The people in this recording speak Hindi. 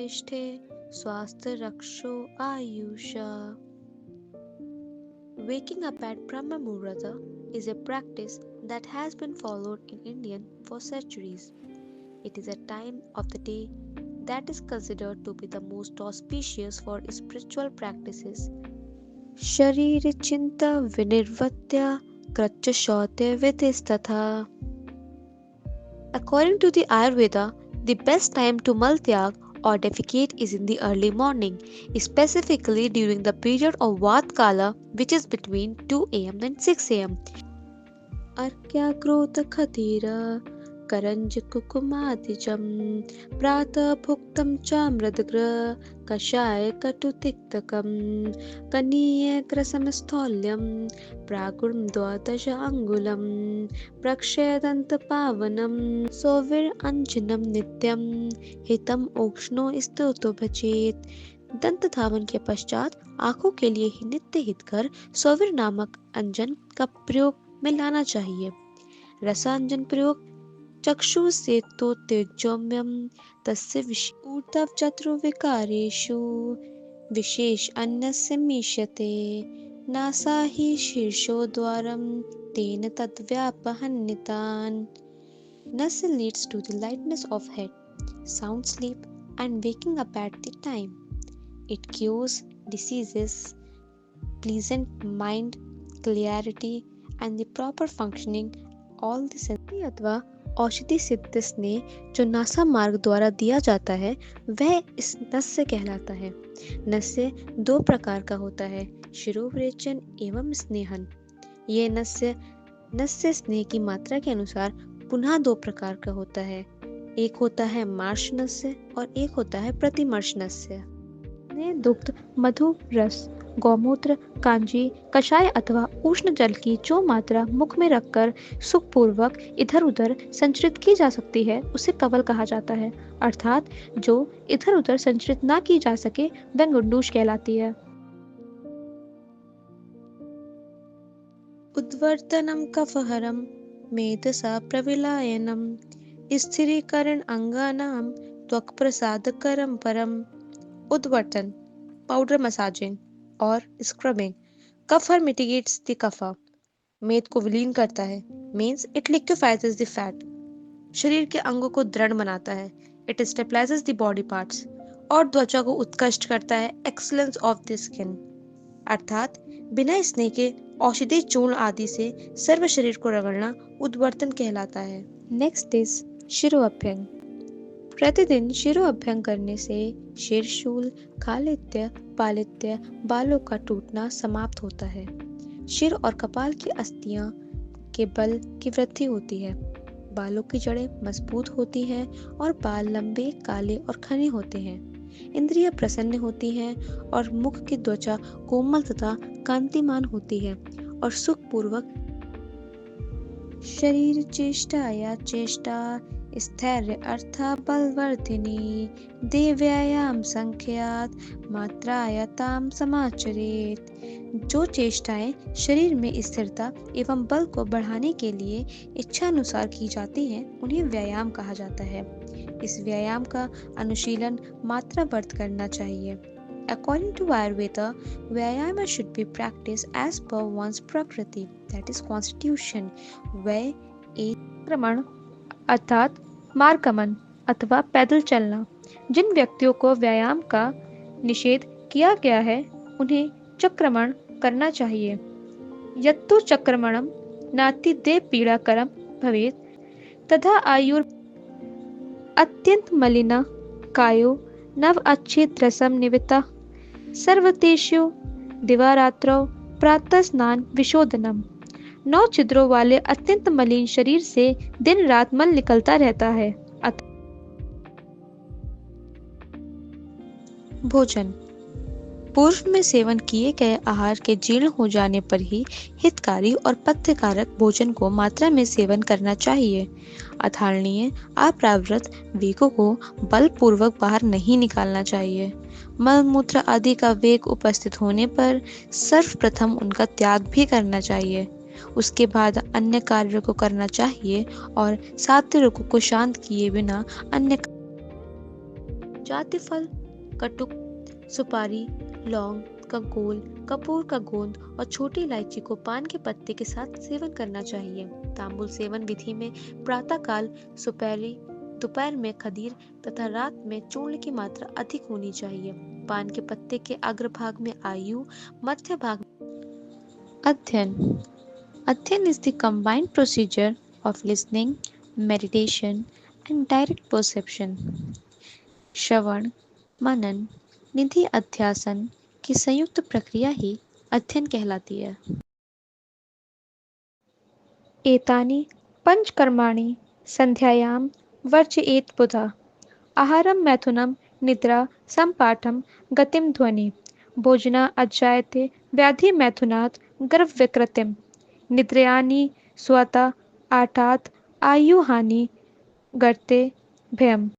ज्येष्ठे स्वास्थ्य रक्षो Ayusha. Waking up at Brahma Muhurta is a practice that has been followed in India for centuries. It is a time of the day that is considered to be the most auspicious for spiritual practices. शरीर चिंता विनिर्वत्य कृच्च शौत्य विधिस्तथा. According to the Ayurveda, the best time to maltyag or defecate is in the early morning, specifically during the period of Vat Kala, which is between 2 am and 6 am. अर्क्याग्रोत खतीर करंज कुकुमादिजम प्रातः भुक्तं च मृदग्र कषाय कटुतिक्तकं कनीयग्रसमस्थौल्यं प्रागुर्म द्वादश अंगुलम प्रक्षयदन्तपावनं सौवीरञ्जनं नित्यं हितम ओक्ष्णो स्तुतो भजेत. दंत धावन के पश्चात आंखों के लिए ही नित्य हितकर सौवीर नामक अंजन का प्रयोग में लाना चाहिए. रसांजन प्रयोग चक्षु से तो तेजोम्यम तस्य ऊर्ध्व चतुर्विकारेषु विशेष अन्यस्य मीष्यते नासा हि शीर्षोद्वारं तेन तद्व्यापहन्यतान्. Nasa leads to the lightness of head, sound sleep and waking up at the time. It cures diseases, pleasant mind, clarity and the proper functioning all the sensory अथवा औषधि सिद्ध स्नेह जो नासा मार्ग द्वारा दिया जाता है वह इस नस्य कहलाता है. नस्य दो प्रकार का होता है, शिरोविरेचन एवं स्नेहन. यह नस्य स्नेह की मात्रा के अनुसार पुनः दो प्रकार का होता है. एक होता है मार्श नस्य और एक होता है प्रतिमर्श नस्य. दुग्ध, मधु, रस, गौमूत्र, कांजी, कषाय अथवा उष्ण जल की जो मात्रा मुख में रखकर सुखपूर्वक इधर उधर संचरित की जा सकती है उसे कवल कहा जाता है. अर्थात जो इधर उधर संचरित ना की जा सके वह गुंडूश कहलाती है. उद्वर्तनम कफहरम मेधसा प्रविलायनम स्थिरीकरण अंगानां त्वक प्रसादकरम परम. उद्वर्तन पाउडर मसाजिंग और स्क्रबिंग. कफहर मिटिगेट्स द कफा. मेद को विलीन करता है, means it liquefies the fat. शरीर के अंगों को दृढ़ बनाता है, it stabilises the body parts. और त्वचा को उत्कृष्ट करता है, एक्सीलेंस ऑफ द स्किन. अर्थात बिना स्नेह के औषधि चूर्ण आदि से सर्व शरीर को रगड़ना उद्वर्तन कहलाता है. Next is shiroabhyanga. प्रतिदिन शिरोअभ्यंग करने से शीर्षूल, खालित्य, पालित्य, बालों का टूटना समाप्त होता है. सिर और कपाल की अस्थियां के बल की वृद्धि होती है. बालों की जड़ें मजबूत होती हैं और बाल लंबे, काले और घने होते हैं. इंद्रियां प्रसन्न होती हैं और मुख की त्वचा कोमल तथा कांतिमान होती है और सुखपूर्वक शरीर चेष्टा या चेष्टा स्थैर्य अर्था बलवर्धिनी दे व्यायाम संख्यात मात्रायताम समाचरेत. जो चेष्टाएं शरीर में स्थिरता एवं बल को बढ़ाने के लिए इच्छानुसार की जाती हैं उन्हें व्यायाम कहा जाता है. इस व्यायाम का अनुशीलन मात्रावर्त करना चाहिए. According to Ayurveda, Vyayama should be practiced as per one's prakriti, that is constitution, where a क्रमण अर्थात मार्गमन अथवा पैदल चलना. जिन व्यक्तियों को व्यायाम का निषेध किया गया है उन्हें चक्रमण करना चाहिए. यत्तु चक्रमणम नाति दे पीड़ाकरम भवेत तथा आयुर अत्यंत मलिना कायो नव अच्छेद्रसम निविता सर्वतेषु दिवारात्रौ प्रातः स्नान विशोधनम. 9 छिद्रों वाले अत्यंत मलिन शरीर से दिन रात मल निकलता रहता है. भोजन. पूर्व में सेवन किए गए आहार के जीर्ण हो जाने पर ही हितकारी और पथ्यकारक भोजन को मात्रा में सेवन करना चाहिए. अधारणीय अप्रावृत वेगों को बलपूर्वक बाहर नहीं निकालना चाहिए. मल मूत्र आदि का वेग उपस्थित होने पर सर्वप्रथम उनका त्याग भी करना चाहिए. उसके बाद अन्य कार्यों को करना चाहिए और सात्विक को शांत किए बिना अन्य. जाति फल कटुक, सुपारी, लौंग, कंकोल, कपूर का गोंद और छोटी इलायची को पान के पत्ते के साथ सेवन करना चाहिए। तांबुल सेवन विधि में प्रातःकाल सुपारी, दोपहर में खदीर तथा रात में चूर्ण की मात्रा अधिक होनी चाहिए। पान के पत्ते के अग्रभाग में आयु, मध्य भाग अध्ययन। अध्ययन is the combined procedure of listening, meditation and direct perception. श्रवण, मनन, निधि अध्यासन की संयुक्त प्रक्रिया ही अध्ययन कहलाती है। एतानि पंचकर्माणि संध्यायां वर्जयेत् बुधः। आहारं मैथुनं निद्रा सम्पाठं गतिं ध्वनि भोजना अजायते व्याधि मैथुनात् गर्भविकृतिम् निद्रयानि स्वता आठात् आयुहानि गर्ते भयम्।